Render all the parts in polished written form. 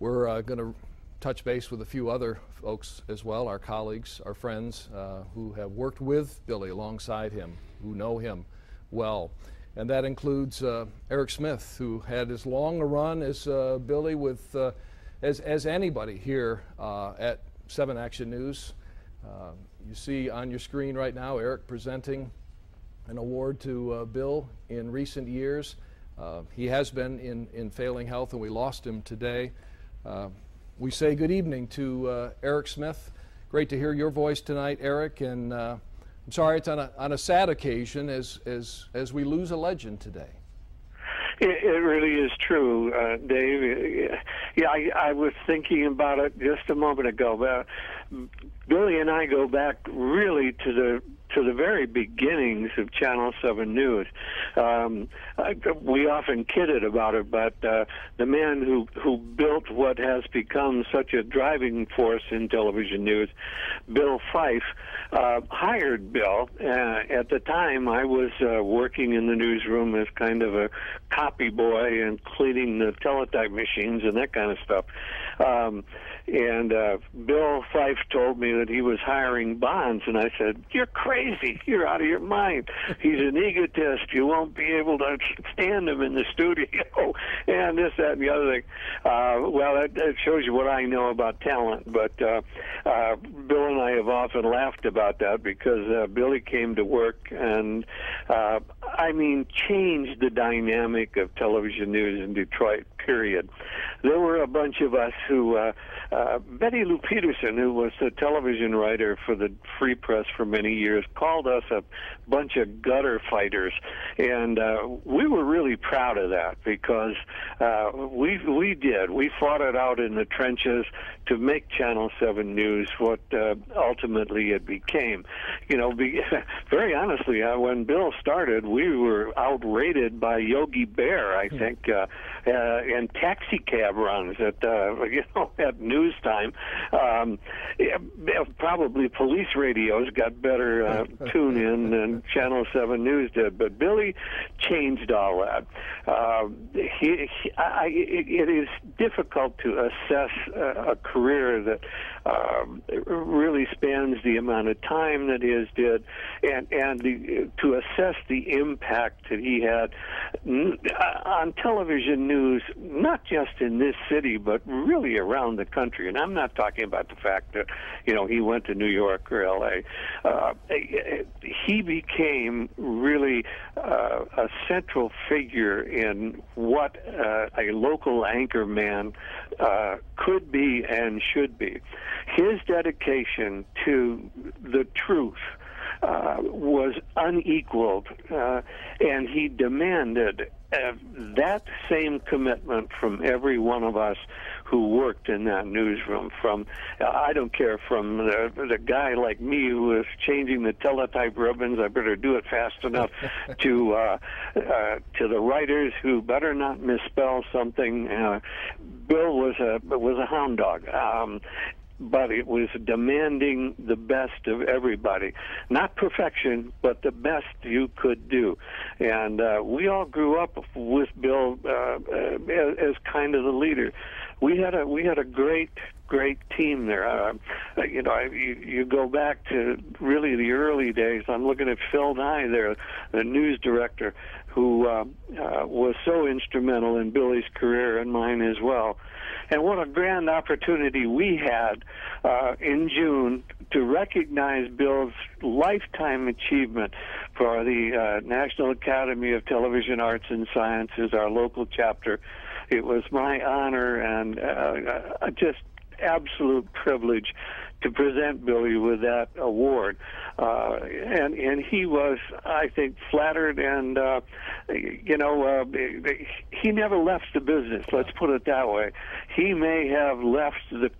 We're going to touch base with a few other folks as well, our colleagues, our friends who have worked with Billy alongside him, who know him well. And that includes Erik Smith, who had as long a run as Billy with as anybody here at 7 Action News. You see on your screen right now Erik presenting an award to Bill in recent years. He has been in failing health, and we lost him today. We say good evening to Erik Smith. Great to hear your voice tonight, Erik, and I'm sorry it's on a sad occasion as we lose a legend today. It really is true, Dave. Yeah, I was thinking about it just a moment ago. Billy and I go back really to the very beginnings of Channel 7 News. We often kidded about it, but the man who built what has become such a driving force in television news, Bill Fife, hired Bill. At the time, I was working in the newsroom as kind of a copy boy and cleaning the teletype machines and that kind of stuff. And Bill Fife told me that he was hiring Bonds, and I said, "You're crazy. You're out of your mind. He's an egotist. You won't be able to stand him in the studio," and this, that, and the other thing. Well, that shows you what I know about talent, but Bill and I have often laughed about that because Billy came to work and, changed the dynamic of television news in Detroit, period. There were a bunch of us who, Betty Lou Peterson, who was the television writer for the Free Press for many years, called us a bunch of gutter fighters, and we were really proud of that because we fought it out in the trenches to make Channel 7 News what ultimately it became. You know, very honestly, when Bill started, we were outrated by Yogi Bear, I think, and taxi cab runs at news time. Probably police radios got better tune in than Channel 7 News did, but Billy changed all that. It is difficult to assess a career that really spans the amount of time that his did, and to assess the impact that he had on television news, not just in this city, but really around the country. And I'm not talking about the fact that, he went to New York or L.A. He became really a central figure in what a local anchorman could be and should be. His dedication to the truth was unequaled, and he demanded that same commitment from every one of us who worked in that newsroom. From I don't care, from the guy like me who was changing the teletype ribbons, I better do it fast enough, to the writers who better not misspell something. Bill was a hound dog. But it was demanding the best of everybody. Not perfection, but the best you could do. And we all grew up with Bill as kind of the leader. We had a great team there. You go back to really the early days. I'm looking at Phil Nye there, the news director, who was so instrumental in Billy's career and mine as well. And what a grand opportunity we had in June to recognize Bill's lifetime achievement for the National Academy of Television Arts and Sciences, our local chapter. It was my honor and just absolute privilege to present Billy with that award. And he was, I think, flattered, and he never left the business, let's put it that way. He may have left the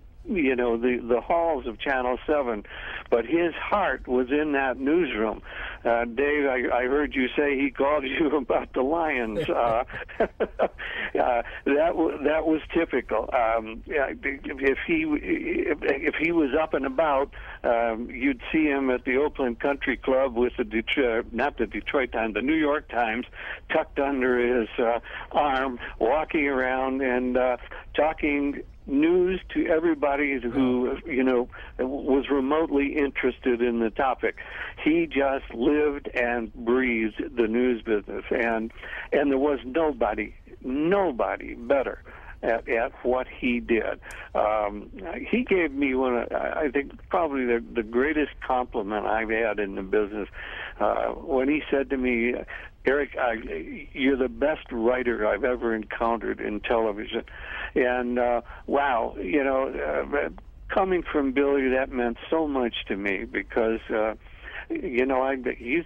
halls of Channel 7, but his heart was in that newsroom. Dave, I heard you say he called you about the Lions. That was typical. If he was up and about, you'd see him at the Oakland Country Club with the the New York Times tucked under his arm, walking around and talking news to everybody who, was remotely interested in the topic. He just lived and breathed the news business, and there was nobody better at what he did. He gave me I think probably the greatest compliment I've had in the business when he said to me, "Erik, you're the best writer I've ever encountered in television." And wow, coming from Billy, that meant so much to me because he's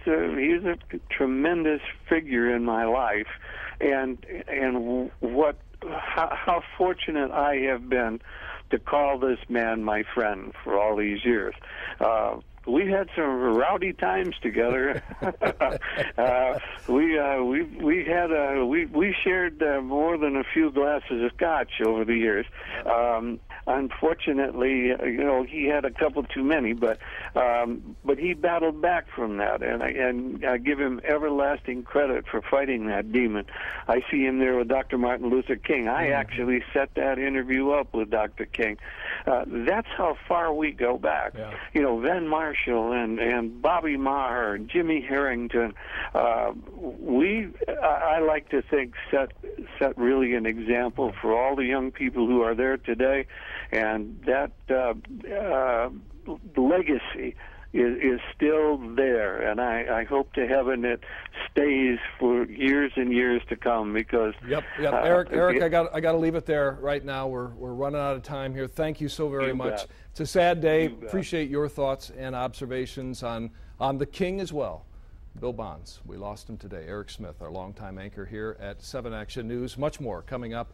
a tremendous figure in my life, and how fortunate I have been to call this man my friend for all these years. We had some rowdy times together. We shared more than a few glasses of scotch over the years. Unfortunately, he had a couple too many, but he battled back from that, and I give him everlasting credit for fighting that demon. I see him there with Dr. Martin Luther King. I actually set that interview up with Dr. King. That's how far we go back. Yeah. Van Marshall and Bobby Maher and Jimmy Harrington. I like to think set really an example for all the young people who are there today, and that legacy is still there, and I hope to heaven it stays for years and years to come, because Yep. Erik, I got to leave it there right now. We're running out of time here. Thank you so very much. Bet. It's a sad day. You bet. Appreciate your thoughts and observations on the King as well. Bill Bonds, we lost him today. Erik Smith, our longtime anchor here at 7 Action News. Much more coming up